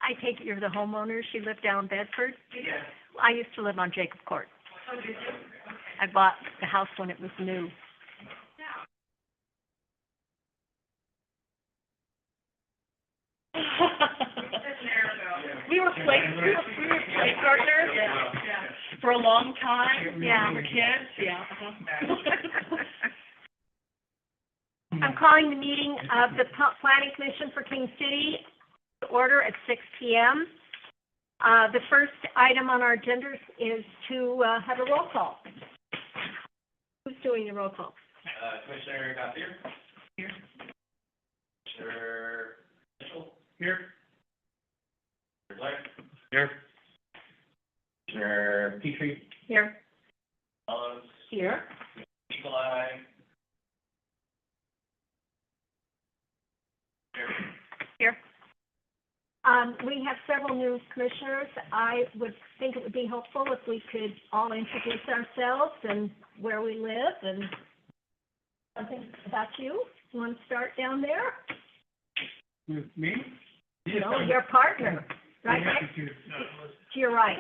I take it you're the homeowner. She lived down Bedford? Yes. I used to live on Jacob Court. Oh, did you? I bought the house when it was new. We were play partners for a long time. Yeah. We were kids, yeah. I'm calling the meeting of the Planning Commission for King City to order at 6 p.m. The first item on our agenda is to have a roll call. Who's doing the roll call? Commissioner Gauthier? Here. Commissioner Mitchell? Here. Commissioner Blair? Here. Commissioner Petrie? Here. Mullins? Here. Nikolai? Here. Here. We have several new commissioners. I would think it would be helpful if we could all introduce ourselves and where we live and something about you. You want to start down there? With me? No, your partner, right next to your right.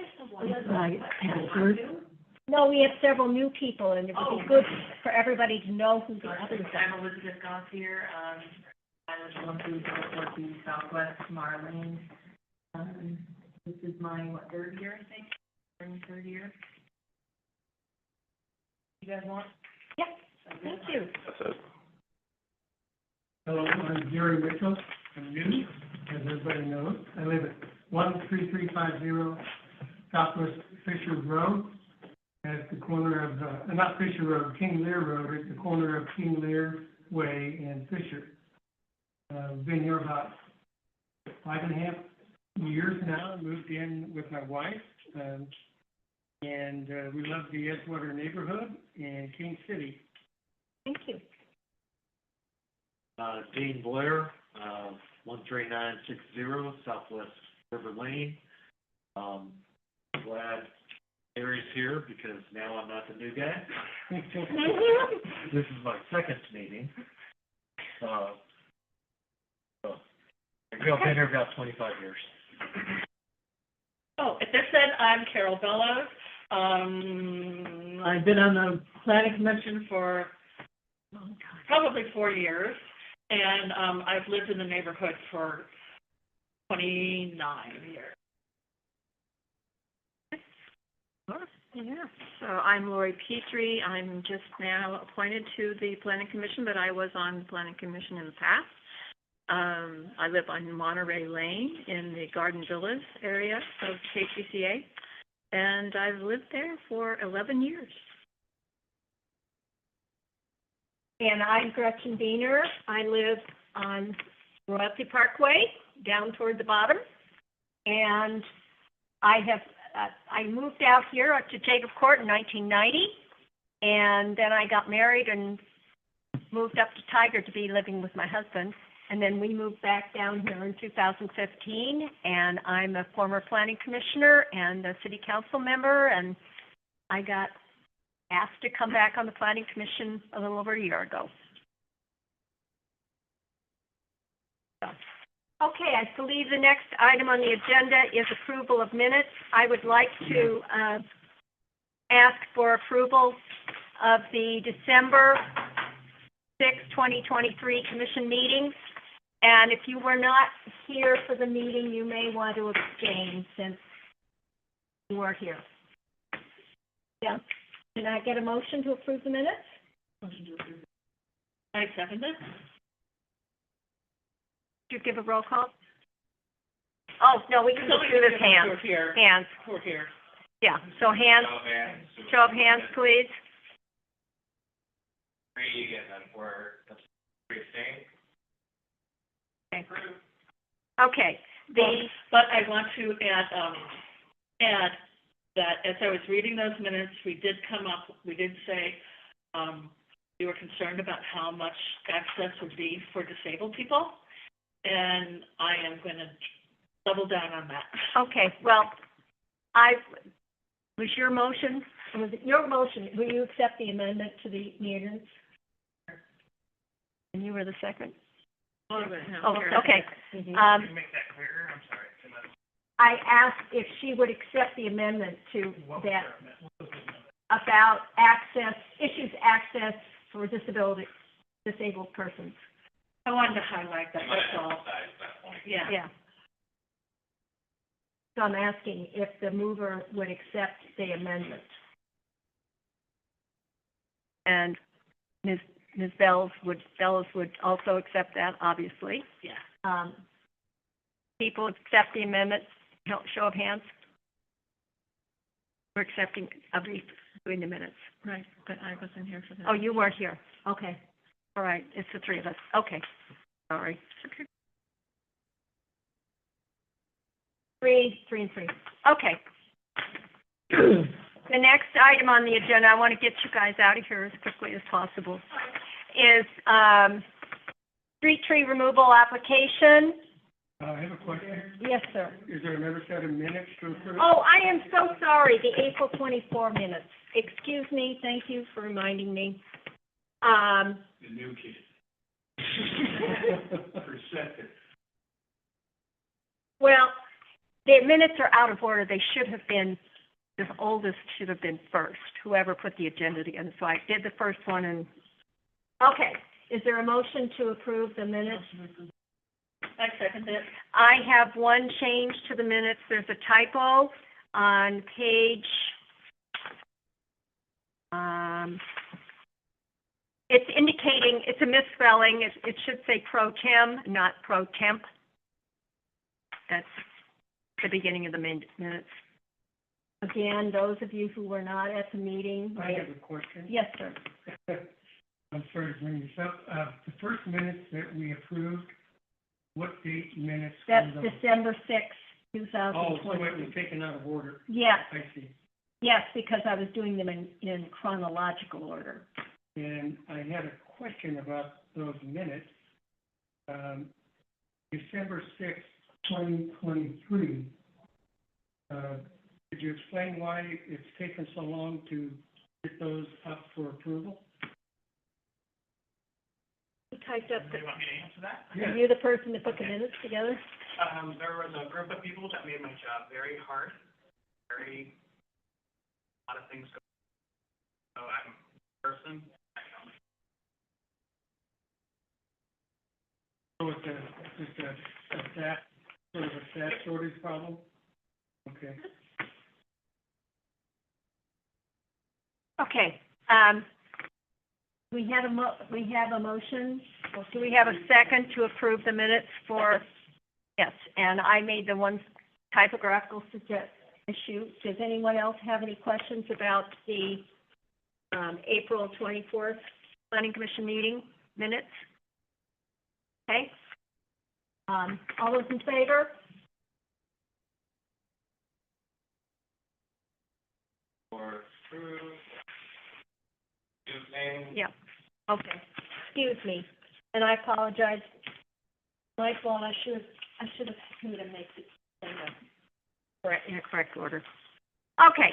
No, we have several new people, and it would be good for everybody to know who the others are. I'm Elizabeth Gauthier. I was the one who worked in Southwest Marlene. This is my, third year, I think? Third year. You guys want? Yes, thank you. Hello, I'm Jerry Mitchell. I'm new, as everybody knows. I live at 13350 Southwest Fisher Road, at the corner of, not Fisher Road, King Lear Road, at the corner of King Lear Way and Fisher. I've been here about 5.5 years now. Moved in with my wife, and we love the Edgewater neighborhood and King City. Thank you. Dean Blair, 13960 Southwest River Lane. Glad Mary's here because now I'm not the new guy. This is my second meeting. I've been here about 25 years. Oh, at this end, I'm Carol Bellows. I've been on the planning commission for probably 4 years, and I've lived in the neighborhood for 29 years. Yeah, so I'm Lori Petrie. I'm just now appointed to the Planning Commission, but I was on the Planning Commission in the past. I live on Monterey Lane in the Garden Villas area of KCCA, and I've lived there for 11 years. And I'm Gretchen Diener. I live on Royalty Parkway, down toward the bottom. And I moved out here to Jacob Court in 1990. And then I got married and moved up to Tiger to be living with my husband. And then we moved back down here in 2015. And I'm a former planning commissioner and a city council member. And I got asked to come back on the planning commission a little over a year ago. Okay, I believe the next item on the agenda is approval of minutes. I would like to ask for approval of the December 6, 2023 commission meetings. And if you were not here for the meeting, you may want to abstain since you were here. Yeah. Can I get a motion to approve the minutes? I second it. Did you give a roll call? Oh, no, we can just do this hands. We're here. Hands, We're here. yeah. So hands, show of hands, please. Three again, then for staying. Okay, But I want to add that as I was reading those minutes, we did say, we were concerned about how much access would be for disabled people. And I am going to double down on that. okay, well, was your motion, will you accept the amendment to the minutes? And you were the second? A little bit, Oh, okay. Can you make that clearer? I'm sorry. I asked if she would accept the amendment to that, about access, access for disabled persons. I wanted to highlight that, that's all. Yeah. Yeah. So I'm asking if the mover would accept the amendment. And Ms. Bells would also accept that, obviously. Yeah. People accept the amendment, show of hands. We're accepting, doing the minutes. Right, but I wasn't here for that. Oh, you weren't here. Okay. All right, it's the three of us. Okay, sorry. Okay. Three and three. Okay. The next item on the agenda, I want to get you guys out of here as quickly as possible, is street tree removal application. I have a question. Yes, sir. Is there another set of minutes to approve? Oh, I am so sorry, the April 24 minutes. Excuse me, thank you for reminding me. The new kid. Perceptive. Well, the minutes are out of order. They should have been, the oldest should have been first, whoever put the agenda together. So I did the first one and, okay. Is there a motion to approve the minutes? I second it. I have one change to the minutes. There's a typo on page, it's indicating, it's a misspelling. It should say pro tem, not pro temp. That's the beginning of the minutes. Again, those of you who were not at the meeting. I have a question. Yes, sir. I'm sorry to bring this up. The first minutes that we approved, what date minutes? That's were those? December 6th, Oh, so 2020. it was taken out of order. Yes, I see. yes, because I was doing them in chronological order. And I had a question about those minutes. December 6th, 2023. Could you explain why it's taken so long to get those up for approval? Who typed up Do you want me to answer that? are you the person that put the minutes together? There was a group of people that made my job very hard, a lot of things go. So I'm a person, So it's just a staff, sort of a staff shortage problem? Okay. Okay, we have a motion. Do we have a second to approve the minutes for, yes, and I made the one typographical issue. Does anyone else have any questions about the, April 24th Planning Commission meeting minutes? Okay. All those in favor? or through using. Yeah. Okay. Excuse me, and I apologize. My fault, I should have made a make it. Correct, in a correct order. Okay,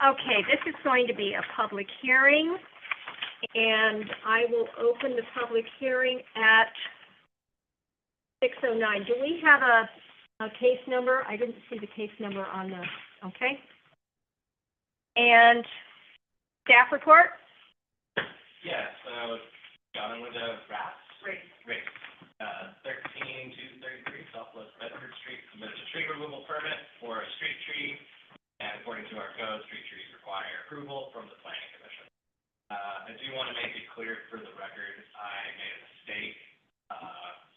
Okay, this is going to be a public hearing, and I will open the public hearing at 6:09. Do we have a case number? I didn't see the case number on the, okay. And staff report? Yeah, so, John with the RAPS. Race. 13233 Southwest Bedford Street, submitted a tree removal permit for a street tree, and according to our code, street trees require approval from the planning commission. I do want to make it clear for the record, I made a mistake,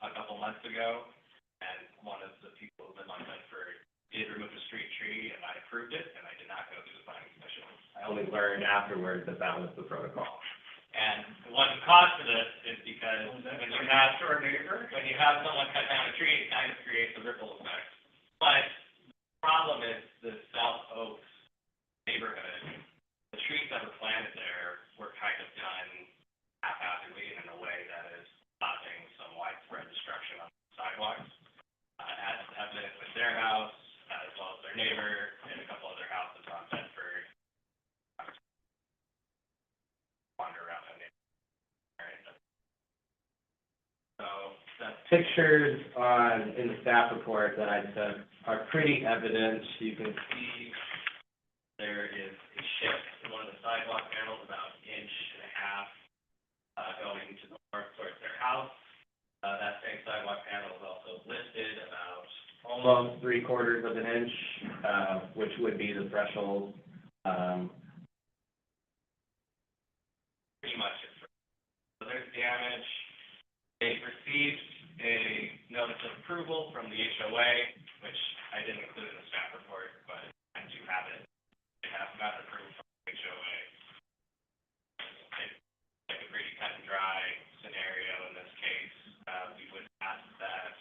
a couple months ago, and one of the people who live on Bedford did remove a street tree, and I approved it, and I did not go through the planning commission. I only learned afterwards that that was the protocol. And what caused this is because when you have someone cut down a tree, it kind of creates a ripple effect. But the problem is the South Oaks neighborhood, the trees that were planted there were kind of done haphazardly and in a way that is causing some widespread destruction on sidewalks. As evident with their house, as well as their neighbor, and a couple other houses on Bedford. Wander around that neighborhood. So that's pictures in the staff report that I took are pretty evident. You can see there is a shift in one of the sidewalk panels, about an inch and a half, going to the north towards their house. That same sidewalk panel is also lifted about almost 3/4 of an inch, which would be the threshold. Pretty much it. So there's damage. They received a notice of approval from the HOA, which I didn't include in the staff report, but I do have it. They have gotten approved from the HOA. It's like a pretty cut and dry scenario in this case. We would ask that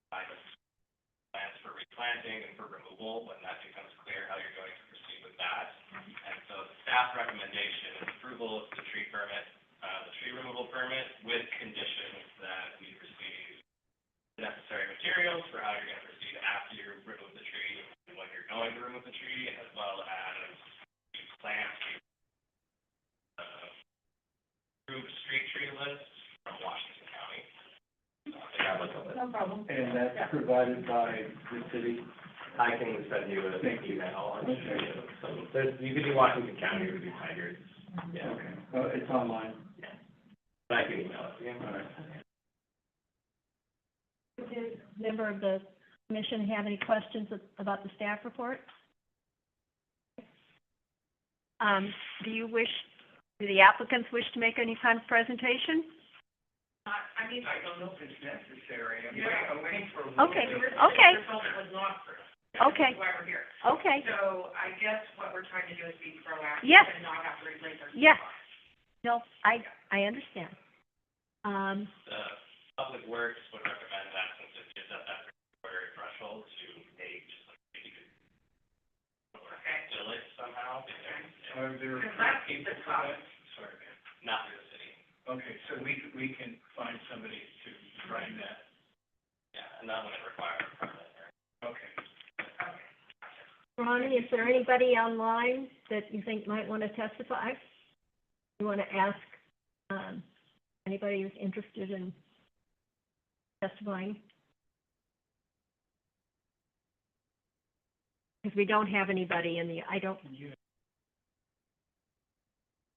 plans for replanting and for removal, when that becomes clear how you're going to proceed with that. And so the staff recommendation is approval of the tree permit, the tree removal permit, with conditions that we receive the necessary materials for how you're going to proceed after you remove the tree, and when you're going to remove the tree, as well as the plant approved street tree list from Washington County. They have like a list. No problem. And that's provided by the city? I can send you an email on it. So you could do Washington County, or do Tigers. Yeah. Okay. It's online. Yeah. But I can email it to you. All right. Does a member of the commission have any questions about the staff report? Do the applicants wish to make any kind of presentation? I mean, I don't know if it's necessary. I'm waiting for. Okay, okay. Was not for us. Okay, That's why we're here. okay, So I guess what we're trying to do is be proactive. Yes. And not have to replace our. yes. No, I understand. The Public Works would recommend that, since it is at that quarter threshold, to make just like maybe fill it somehow. Are there Because that's the cost. Sort of, not through the city. okay, so we can find somebody to run that. Yeah, and that wouldn't require a permit. Okay. Ronnie, is there anybody online that you think might want to testify? You want to ask, anybody who's interested in testifying? Because we don't have anybody in the,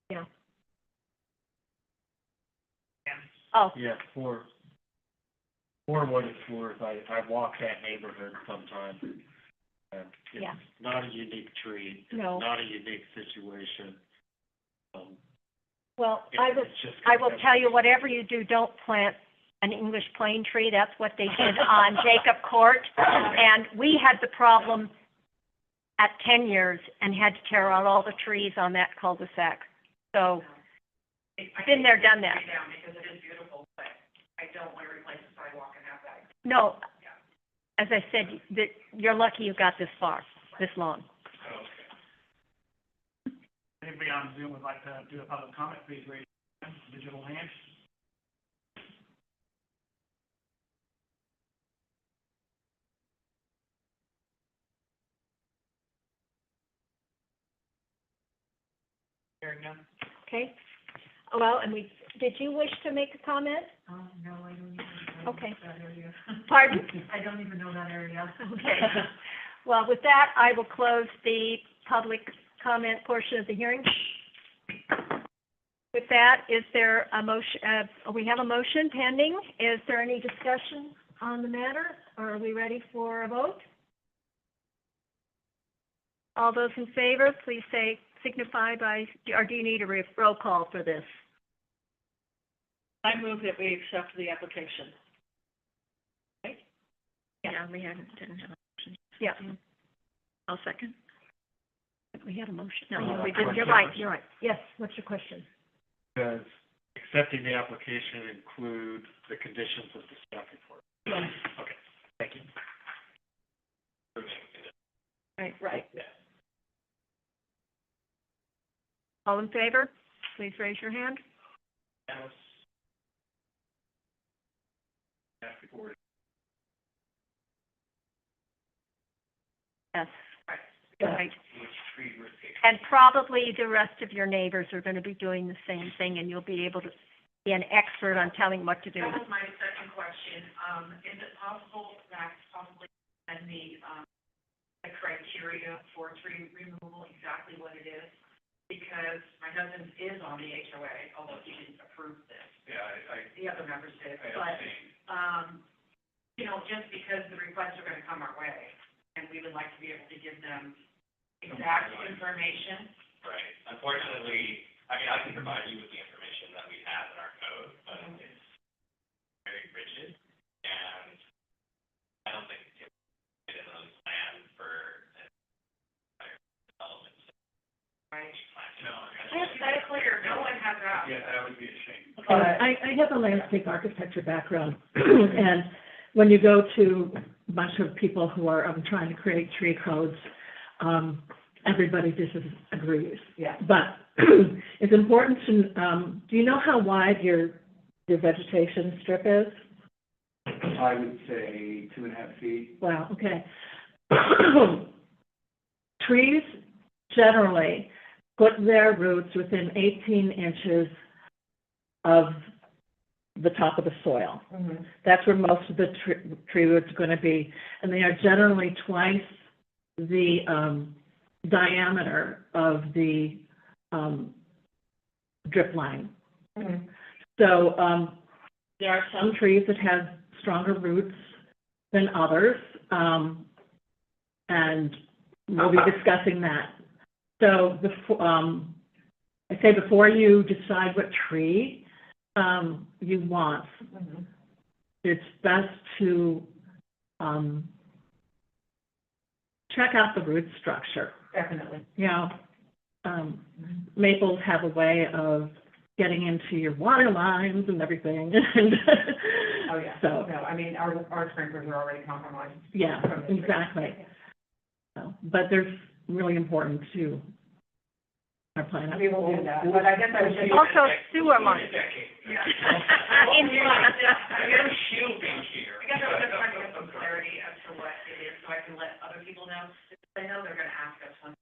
yeah. Oh, Yeah, for what it's worth, I walk that neighborhood sometimes. And Yeah. it's not a unique tree. No. It's not a unique situation. well, I will tell you, whatever you do, don't plant an English plane tree. That's what they did on Jacob Court. And we had the problem at 10 years and had to tear out all the trees on that cul-de-sac. So, been there, done that. Down because it is beautiful, but I don't want to replace the sidewalk and have that. No, as I said, you're lucky you got this far, this long. Anybody on Zoom would like to do a public comment, please raise your hand, digital hand. Hearing none. Okay? Well, and did you wish to make a comment? No, I don't even know Okay. that area. Pardon? I don't even know that area. Okay. Well, with that, I will close the public comment portion of the hearing. With that, is there a motion, we have a motion pending. Is there any discussion on the matter, or are we ready for a vote? All those in favor, please signify by, or do you need a roll call for this? I move that we accept the application. Yeah, we didn't have a motion. Yeah. I'll second. We had a motion. No, we didn't. You're right. Yes, what's your question? Does accepting the application include the conditions of the staff report? Yes. Okay, thank you. Right. Yeah. All in favor, please raise your hand. Staff report. Yes. Right. Right. Each tree would take. And probably the rest of your neighbors are going to be doing the same thing, and you'll be able to be an expert on telling what to do. That was my second question. Is it possible, Max, possibly send me, the criteria for tree removal, exactly what it is? Because my husband is on the HOA, although he didn't approve this. Yeah, The other members did, I but, understand. you know, just because the requests are gonna come our way, and we would like to be able to give them exact information. Right. Unfortunately, I mean, I can provide you with the information that we have in our code, but it's very rigid, and I don't think it's in those plans for development. Right. No. That's clear, no one has that. Yeah, that would be a shame. I have a landscape architecture background, and when you go to a bunch of people who are trying to create tree codes, everybody disagrees. Yeah. But it's important to, do you know how wide your vegetation strip is? I would say 2.5 feet. Wow, okay. Trees generally put their roots within 18 inches of the top of the soil. Mm-hmm. That's where most of the tree roots are going to be, and they are generally twice the diameter of the drip line. Mm-hmm. So There are some trees that have stronger roots than others, and we'll be discussing that. So I say before you decide what tree you want, it's best to check out the root structure. Definitely. You know, maples have a way of getting into your water lines and everything. And Oh, yeah. So, No, I mean, our sprinklers are already compromised. yeah, exactly. So, but there's really important to our planet. We will do that, but I guess I was just. Also sewer lines. Yeah. In- You're shielding here. I guess I was just trying to get some clarity as to what it is, so I can let other people know. I know they're gonna ask us when.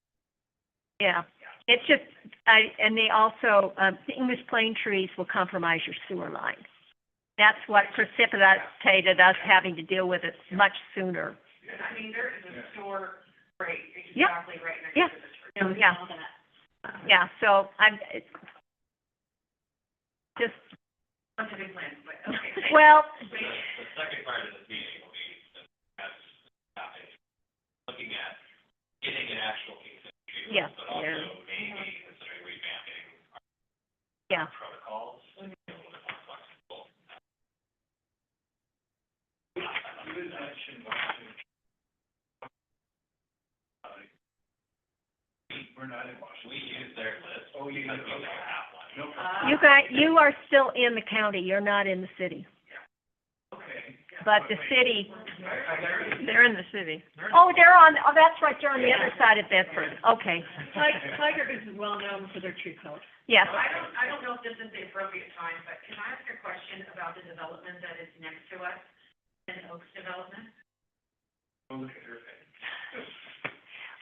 Yeah, it's just, and they also, the English plane trees will compromise your sewer line. That's what precipitated us having to deal with it much sooner. And I mean, there is a store right Yep. exactly right next Yeah. to the tree. Yeah. Yeah, so just, Bunch of big plans, but okay. well, The second part of this meeting will be, as topic, looking at getting an actual consent tree, Yeah. but also Yeah. maybe considering revamping yeah, our protocols, a little bit more flexible. You had mentioned we're not in Washington. We use their list. Oh, you don't have one. No problem. you are still in the county, you're not in the city. Okay. But the city, They're in the city. that's right, they're on the other side of Bedford, okay, Tigard is well known for their tree code. yes. I don't know if this is the appropriate time, but can I ask a question about the development that is next to us, an Oaks development? Go look at her face.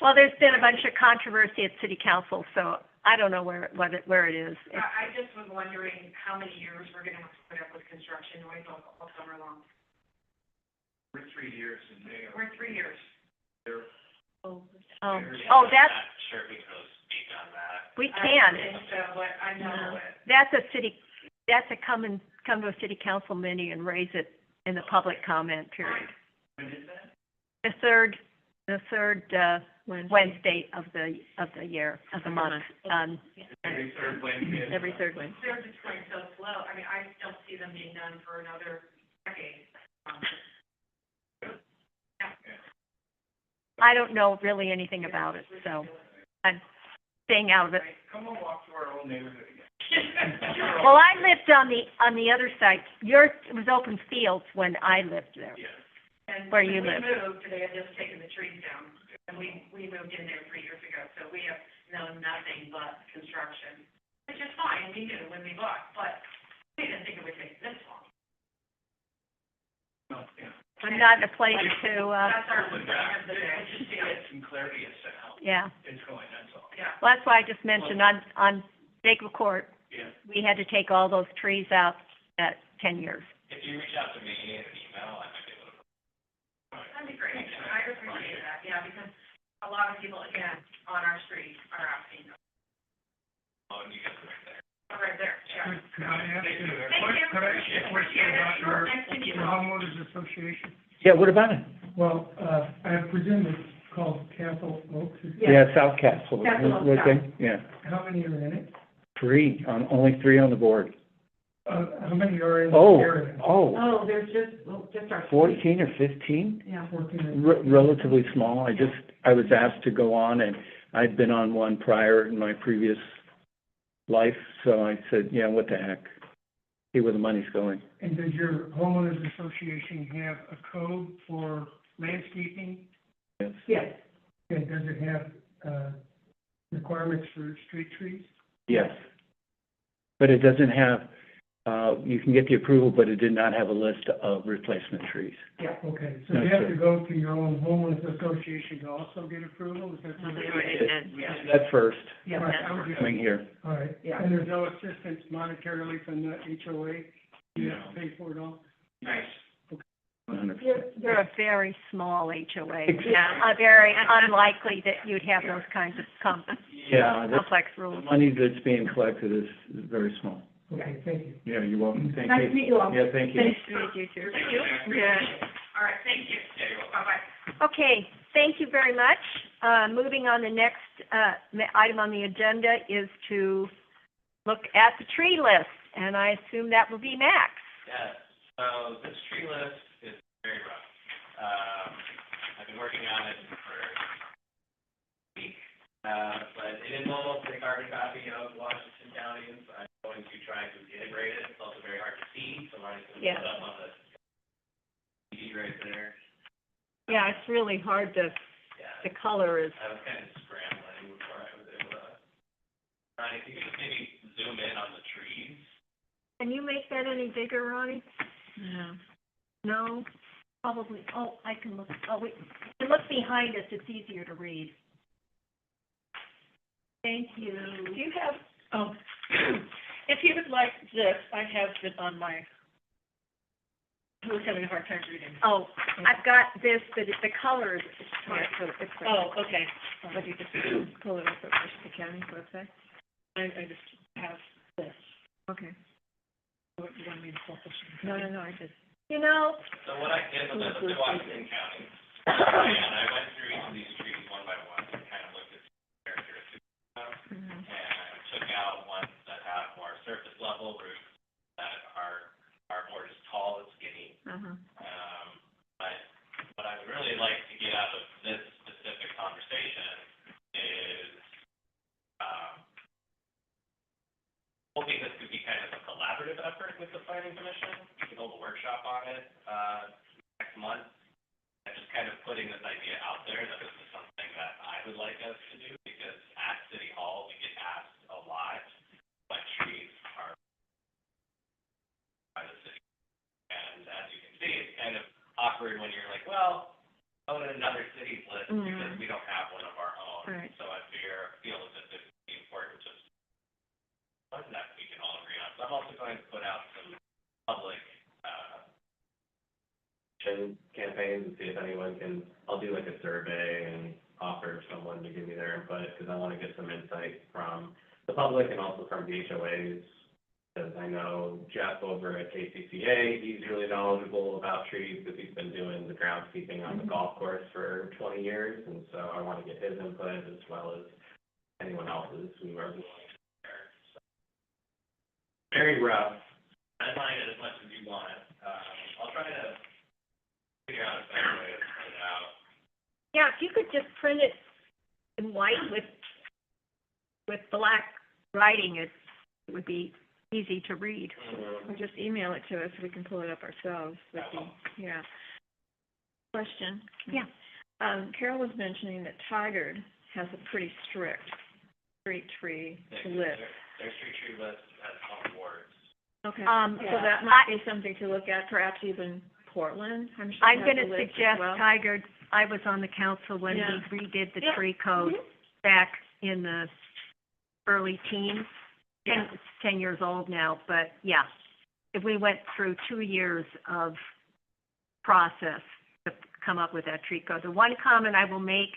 Well, there's been a bunch of controversy at city council, so I don't know where it is. I just was wondering how many years we're gonna have to put up with construction noise all summer long. We're 3 years and they are. We're 3 years. That's, Not sure if we can really speak on that. we I can. think so, but I know it. That's a come to a city council meeting and raise it in the public comment period. When is that? The third Wednesday of the year, of the month. Every third Wednesday. Every third Wednesday. They're just going so slow. I mean, I don't see them being done for another decade. I don't know really anything about it, so I'm staying out of it. Come and walk through our old neighborhood again. Well, I lived on the other side. It was open fields when I lived there. Yeah. And Where you when live. we moved, they had just taken the trees down, and we moved in there 3 years ago, so we have known nothing but construction, which is fine, we knew when we bought, but we didn't think it would take this long. Well, yeah. I'm not in a place to, That's our concern of the day. Just to get some clarity as to how yeah. it's going, that's all. Yeah. Well, that's why I just mentioned on Jacob Court, Yeah. we had to take all those trees out at 10 years. If you reach out to me in an email, I might be able to. That'd be great. I appreciate that, yeah, because a lot of people, again, on our street are asking. Oh, and you guys are right there. Oh, right there, yeah. Could I ask Thank you. you, Thank you. could I ask you a question about your Nice to meet you. homeowners association? Yeah, what about it? Well, I presume it's called Castle Oaks. Yeah, South Castle. Castle Oaks, What thing? Yeah, How many are in it? only 3 on the board. How many are in the Oh, area? Oh, there's just our. 14 or 15? Yeah. 14. Relatively small. I was asked to go on, and I'd been on one prior in my previous life, so I said, yeah, what the heck? See where the money's going. And does your homeowners association have a code for landscaping? Yes. Yes. And does it have, requirements for street trees? Yes. But it doesn't have, you can get the approval, but it did not have a list of replacement trees. Yeah. Okay, so No, you have sir. to go to your own homeowners association to also get approval, is that? That first, Yeah. Right, I was just, coming here. all right, Yeah. and there's no assistance monetarily from the HOA? You have to pay for it all? Nice. 100%. You're a very small HOA. Yeah. Very unlikely that you'd have those kinds of Yeah, the complex rules. money that's being collected is very small. Okay, thank you. Yeah, you're welcome. Thank Nice you. to meet you all. Yeah, thank you. Nice to meet you too. Yeah. All right, thank you. Yeah, you're welcome. Bye-bye. Okay, thank you very much. Moving on, the next, item on the agenda is to look at the tree list, and I assume that will be Max. Yes, so this tree list is very rough. I've been working on it for a week, but it is almost a carbon copy of Washington County's. I'm going to try to integrate it. It's also very hard to see, so I'm going to Yeah. put up on the TV right there. Yeah, it's really hard to, Yeah, the color is, I was kind of scrambling before I was able to. Ronnie, if you could maybe zoom in on the trees. can you make that any bigger, Ronnie? Yeah. No? Probably, oh, I can look, oh, wait, you can look behind us, it's easier to read. Thank you. Do you have, if you would like this, I have it on my, I was having a hard time reading. Oh, I've got this, but the color is, it's Oh, okay. Would you just pull it up at Washington County's website? I just have this. Okay. What do you want me to focus on? No, I just, You know, So what I did was I looked at Washington County, and I went through each of these trees one by one, and kind of looked at characteristics of them, and took out ones that have more surface level roots that are more just tall and skinny. But what I would really like to get out of this specific conversation is, hoping this could be kind of a collaborative effort with the planning commission. We can hold a workshop on it, next month. And just kind of putting this idea out there that this is something that I would like us to do, because at City Hall, we get asked a lot what trees are by the city. And as you can see, it's kind of awkward when you're like, well, go to another city's list because we don't have one of our own. Right. So I feel as if it would be important to something that we can all agree on. So I'm also going to put out some public, campaigns and see if anyone can, I'll do like a survey and offer someone to give me their input, because I want to get some insight from the public and also from the HOAs. Because I know Jeff over at KCCA, he's really knowledgeable about trees, because he's been doing the groundskeeping on the golf course for 20 years, and so I want to get his input as well as anyone else's who are willing to share. So, very rough. I mind it as much as you want it. I'll try to figure out a better way to print it out. yeah, if you could just print it in white with black writing, it would be easy to read. or just email it to us, we can pull it up ourselves, would be, yeah. Question? Yeah. Carol was mentioning that Tigard has a pretty strict street tree list. Their street tree list has some words. Okay, Yeah. so that might be something to look at, perhaps even Portland, I'm sure I'm has gonna a list as suggest well. Tigard, I was on the council when Yeah. we redid the Yeah. tree code back in the early teens. Yeah. It's 10 years old now, but yeah. if we went through 2 years of process to come up with that tree code. The one comment I will make,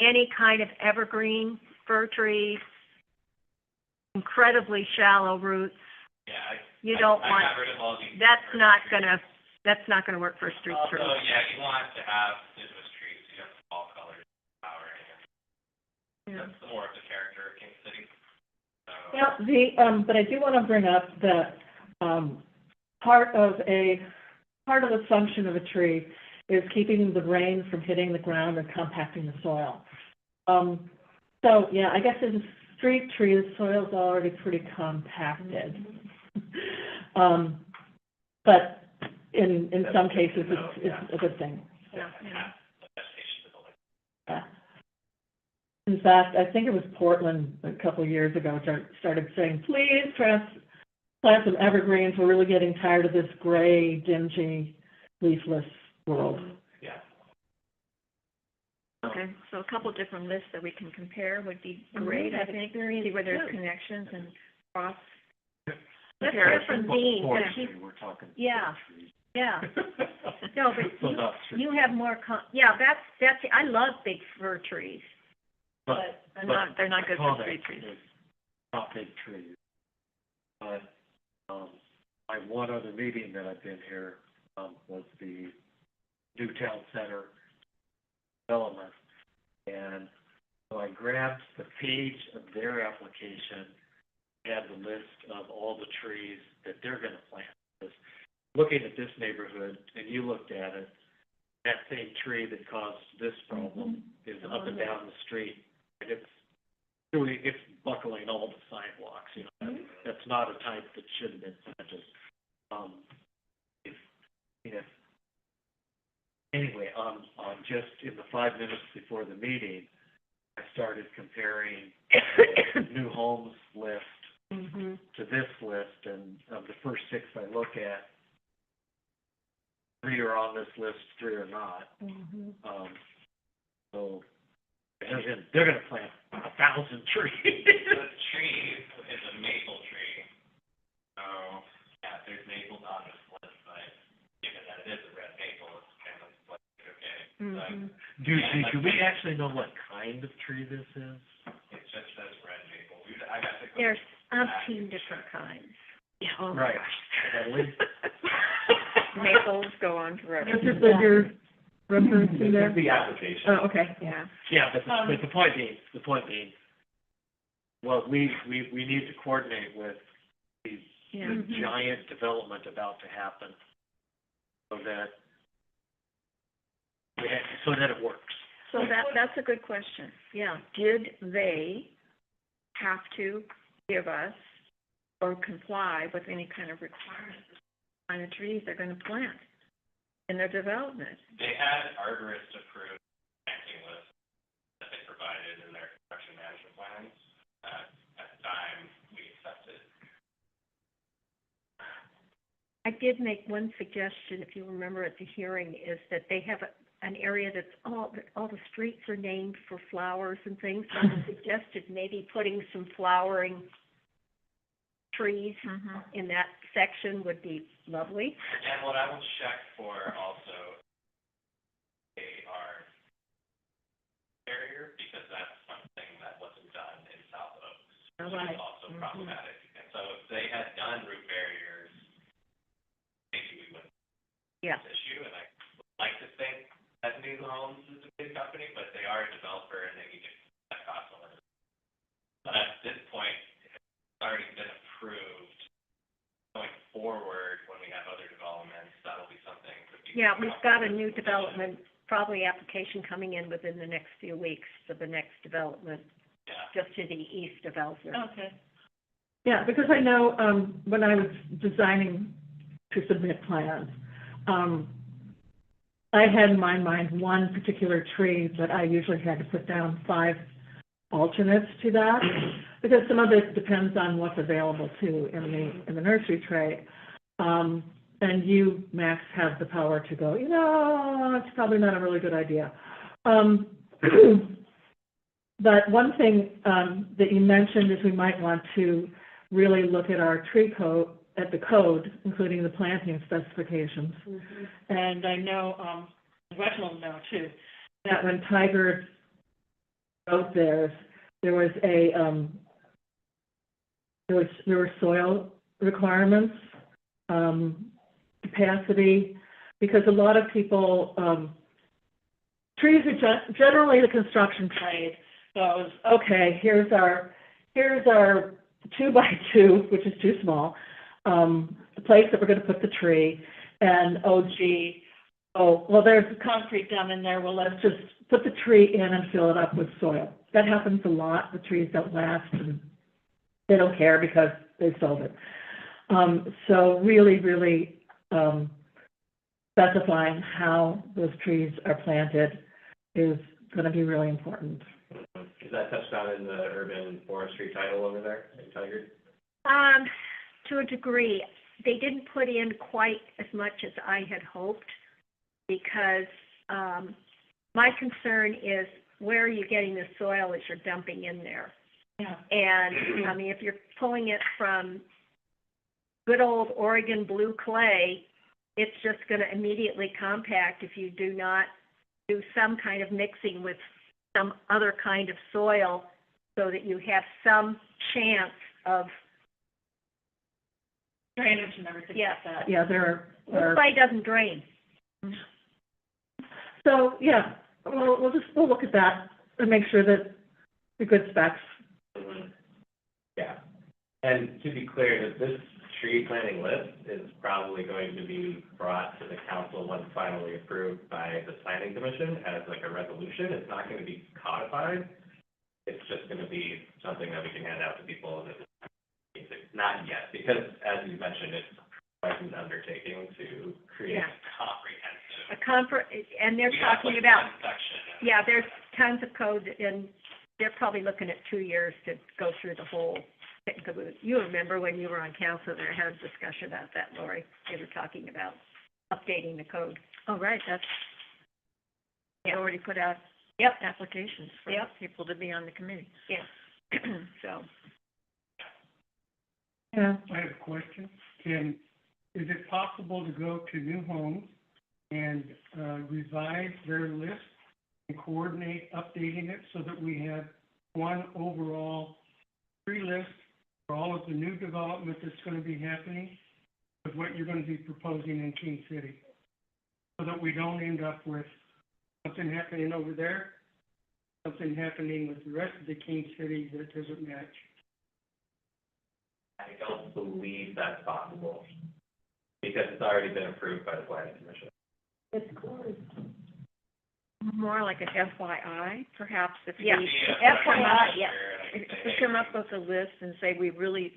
any kind of evergreen, fir trees, incredibly shallow roots, Yeah, you don't I want, got rid of all these. that's birch not trees. gonna work for a street tree. Also, yeah, you want to have deciduous trees, you have fall colors, flowering, and that's more of the character of King City. So, Yeah, but I do want to bring up that, part of the function of a tree is keeping the rain from hitting the ground and compacting the soil. So, yeah, I guess as a street tree, the soil's already pretty compacted. But in some cases, it's a good thing. yeah, the vegetation to the lake. Yeah. In fact, I think it was Portland a couple of years ago started saying, please plant some evergreens. We're really getting tired of this gray, dingy, leafless world. Yeah. Okay, so a couple different lists that we can compare would be great, I think, see where there's connections and cross. That's comparison. different being, but Forestry, you, we're talking. Yeah. trees. yeah. No, but So not street. you have more that's, I love big fir trees, But They're not good for comment street trees. is not big trees. But, my one other meeting that I've been here, was the New Town Center development. And so I grabbed the page of their application, had the list of all the trees that they're gonna plant. Because looking at this neighborhood, and you looked at it, that same tree that caused this problem is up and down the street. And it's buckling all the sidewalks, you know. That's not a type that should have been planted. Anyway, just in the 5 minutes before the meeting, I started comparing the new homes list to this list, and of the first 6 I look at, 3 are on this list, 3 are not. So, and they're gonna plant 1,000 trees. The tree is a maple tree. So, yeah, there's maples on this list, but given that it is a red maple, it's kind of like, okay. So Do we actually know what kind of tree this is? it just says red maple. I got to go. there's umpteen different kinds. Yeah, oh my Right. gosh. At least. Maples go on forever. This is what you're referring to there? The application. Oh, okay. Yeah. Yeah, but the point being, well, we need to coordinate with these, Yeah. this giant development about to happen, so that it works. So that's a good question. Yeah, did they have to give us or comply with any kind of requirements, kind of trees they're gonna plant in their development? They had arborist approved planting list that they provided in their construction management plans. At the time, we accepted. I did make one suggestion, if you remember at the hearing, is that they have an area that's all the streets are named for flowers and things. So I suggested maybe putting some flowering trees in that section would be lovely. And what I will check for also, they are barrier, because that's something that wasn't done in South Oaks, which is also problematic. And so if they had done root barriers, maybe we wouldn't have this issue. And I would like to think that New Homes is a big company, but they are a developer and they need to cut costs on it. But at this point, it's already been approved. Going forward, when we have other developments, that'll be something that we. Yeah, we've got a new development, probably application coming in within the next few weeks for the next development, Yeah. just to the east of Ellsworth. Okay. Yeah, because I know, when I was designing to submit plans, I had in my mind one particular tree that I usually had to put down 5 alternates to that, because some of it depends on what's available too in the nursery tray. And you, Max, have the power to go, it's probably not a really good idea. But one thing, that you mentioned is we might want to really look at our tree code, at the code, including the planting specifications. And I know, Reginald will know too. That when Tiger wrote theirs, there was there were soil requirements, capacity, because a lot of people, trees are generally the construction trade goes, okay, here's our 2x2, which is too small, the place that we're going to put the tree, and well, there's concrete down in there, well, let's just put the tree in and fill it up with soil. That happens a lot. The trees don't last, and they don't care because they sold it. So really, really specifying how those trees are planted is going to be really important. Is that touched on in the urban forestry title over there in Tigard? To a degree, they didn't put in quite as much as I had hoped, because my concern is, where are you getting the soil as you're dumping in there? Yeah. And, I mean, if you're pulling it from good old Oregon blue clay, it's just going to immediately compact if you do not do some kind of mixing with some other kind of soil, so that you have some chance of, Drainage and everything Yeah. like that. Yeah, there are. clay doesn't drain. So, yeah, we'll look at that and make sure that the good specs. Yeah. And to be clear, that this tree planting list is probably going to be brought to the council once finally approved by the planning commission as like a resolution. It's not going to be codified. It's just going to be something that we can hand out to people, and it's not yet, because as you mentioned, it's quite an undertaking to create Yeah. comprehensive. And they're We have, talking like, about, one section and- yeah, there's tons of code, and they're probably looking at 2 years to go through the whole thing. You remember when you were on council, there had a discussion about that, Lori. They were talking about updating the code. Oh, right, they already put out Yep, applications for Yep. people to be on the committee. yeah. So, Yeah. I have a question. Is it possible to go to New Homes and revise their list and coordinate updating it so that we have one overall tree list for all of the new development that's going to be happening with what you're going to be proposing in King City? So that we don't end up with something happening over there, something happening with the rest of the King City that doesn't match. I don't believe that's possible, because it's already been approved by the planning commission. it's closed. More like an FYI, perhaps, if we. Yeah. FYI, yeah. If we come up with a list and say we're really,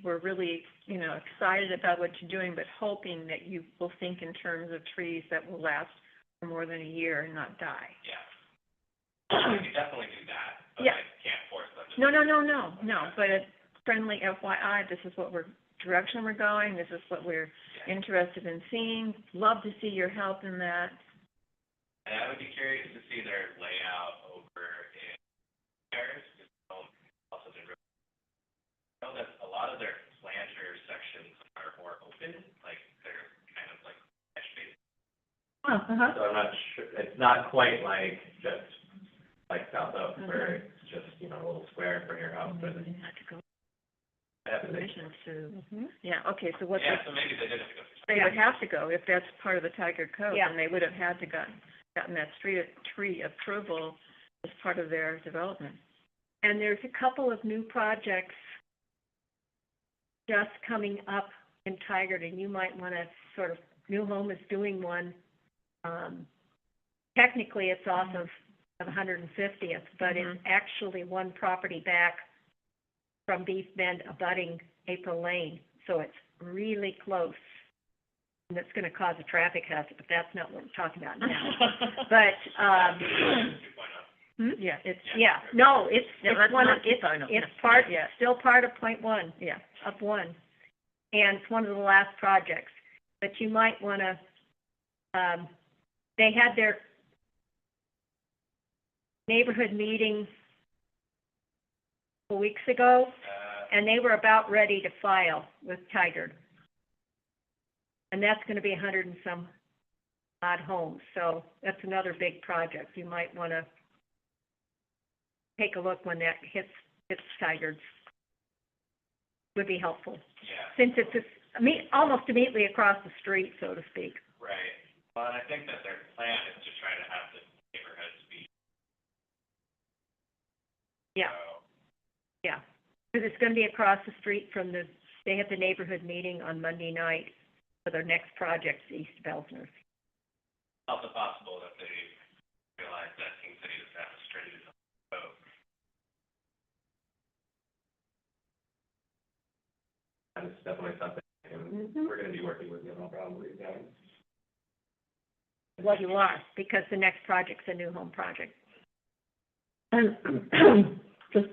excited about what you're doing, but hoping that you will think in terms of trees that will last for more than a year and not die. Yeah. We could definitely do that, but Yeah. I can't force them to. No, but a friendly FYI, this is what direction we're going, this is what we're interested in seeing, love to see your help in that. And I would be curious to see their layout over in Paris, also the river. I know that a lot of their planter sections are more open, like they're kind of like edge-based. Uh-huh. So I'm not sure, it's not quite like just like South Oak, where it's just, a little square for your house, but They had to go I have to think. permission to, yeah, okay, so what Yeah, so maybe they did have to go. they would have to go, if that's part of the Tigard Code, Yeah. then they would have had to gotten that tree approval as part of their development. And there's a couple of new projects just coming up in Tigard, and you might want to sort of, New Home is doing one. Technically, it's off of 150th, but it's actually one property back from Beef Bend abutting April Lane, so it's really close. And it's going to cause a traffic hazard, but that's not what we're talking about now. But, Yeah, it's, yeah, no, it's that's one of, not final. it's part, Yeah. still part of point one. Yeah. Up one. And it's one of the last projects. But you might want to, they had their neighborhood meeting a couple weeks ago, and they were about ready to file with Tigard. And that's gonna be 100 and some odd homes, so that's another big project. You might wanna take a look when that hits Tigard. Would be helpful, Yeah, since it's almost immediately across the street, so to speak. right. Well, and I think that their plan is to try to have the neighborhoods be, Yeah, so, yeah. Because it's gonna be across the street from they have the neighborhood meeting on Monday night for their next project, east of Elsner. it's also possible that they realize that King City doesn't have a stringent code. And it's definitely something, we're gonna be working with them on probably, yeah. Well, you are, because the next project's a new home project. And just,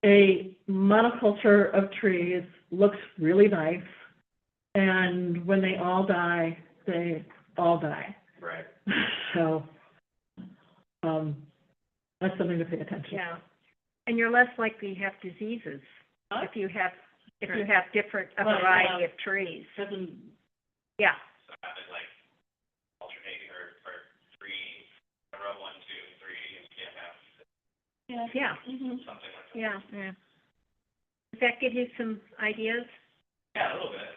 a monoculture of trees looks really nice, and when they all die, they all die. Right. So, that's something to pay attention to. Yeah. And you're less likely to have diseases if you have a variety of trees. Yeah, So have it like alternating or three, a row 1, 2, 3, and you can't have yeah, something like that. yeah. Does that give you some ideas? Yeah, a little bit.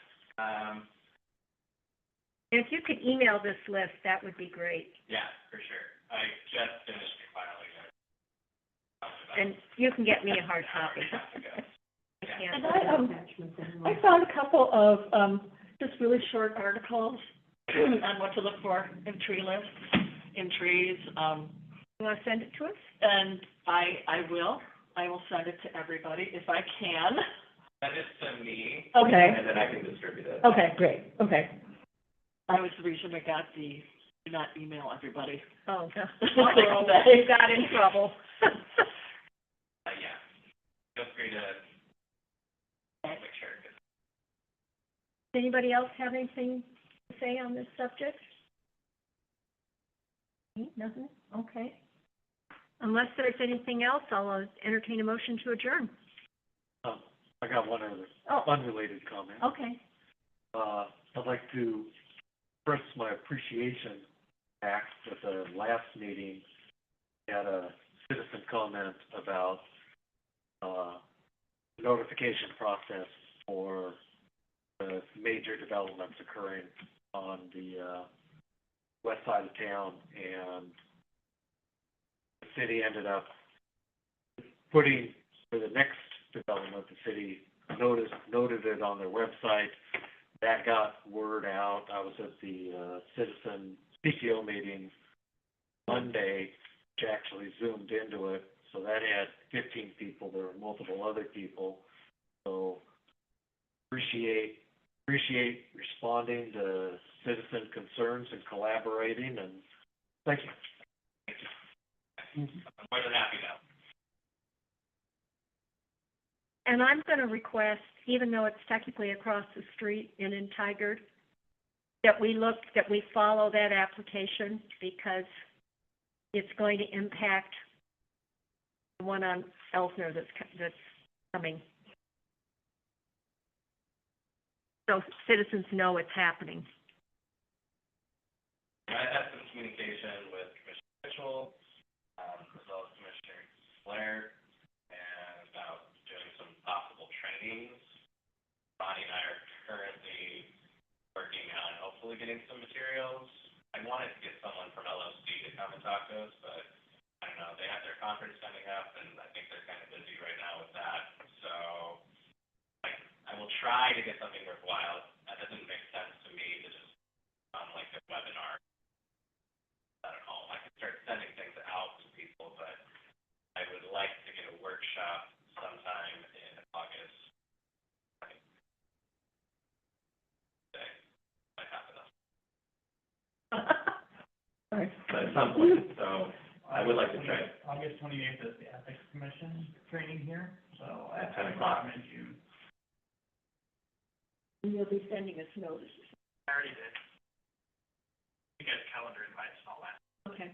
And if you could email this list, that would be great. Yeah, for sure. I just finished compiling it. And you can get me a hard copy. Yeah. And I found a couple of, just really short articles On what to look for in tree lists, in trees, You want to send it to us? and I will send it to everybody if I can. Send it to me, Okay, and then I can distribute it. okay, great, okay. I was the reason I got the, do not email everybody. Oh, You got in trouble. Yeah. Feel free to make sure. Does anybody else have anything to say on this subject? Nothing? Okay. Unless there's anything else, I'll entertain a motion to adjourn. I got one other Oh, unrelated comment. okay. I'd like to express my appreciation back at the last meeting, had a citizen comment about, notification process for the major developments occurring on the, west side of town, and the city ended up putting, for the next development, the city noted it on their website. That got word out. I was at the, citizen PTO meeting Monday, which actually zoomed into it, so that had 15 people. There were multiple other people, so appreciate responding to citizen concerns and collaborating, and thank you. I'm more than happy now. And I'm going to request, even though it's technically across the street and in Tigard, that we follow that application, because it's going to impact the one on Elsner that's coming. So citizens know it's happening. I had some communication with Commissioner Mitchell, as well as Commissioner Blair, and about doing some possible trainings. Bonnie and I are currently working on hopefully getting some materials. I wanted to get someone from LOC to come and talk to us, but I don't know, they have their conference coming up, and I think they're kind of busy right now with that. So I will try to get something worthwhile. That doesn't make sense to me to just like a webinar. I don't know, I can start sending things out to people, but I would like to get a workshop sometime in August. I have enough. Sorry. But at some point, so I would like to try it August 28th is the Ethics Commission training here, so at 10 o'clock. recommend you. And you'll be sending us notices. I already did. You get calendar invites and all that. Okay.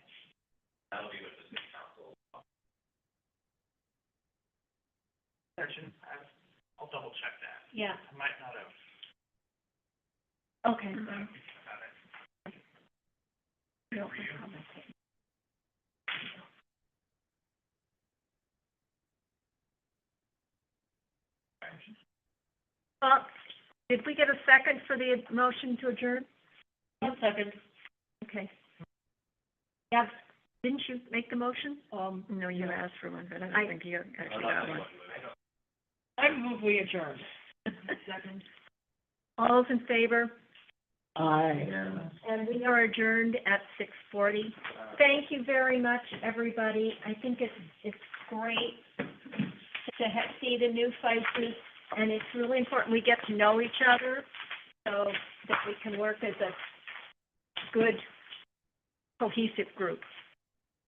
That'll be with the city council. Section, I'll double check that. Yeah. I might not have Okay. Did we get a second for the motion to adjourn? 1 second. Okay. Yeah, didn't you make the motion? No, you asked for one, but I don't think you actually got one. I move we adjourn. Second. All those in favor? Aye. And we are adjourned at 6:40. Thank you very much, everybody. I think it's great to see the new faces, and it's really important we get to know each other so that we can work as a good, cohesive group.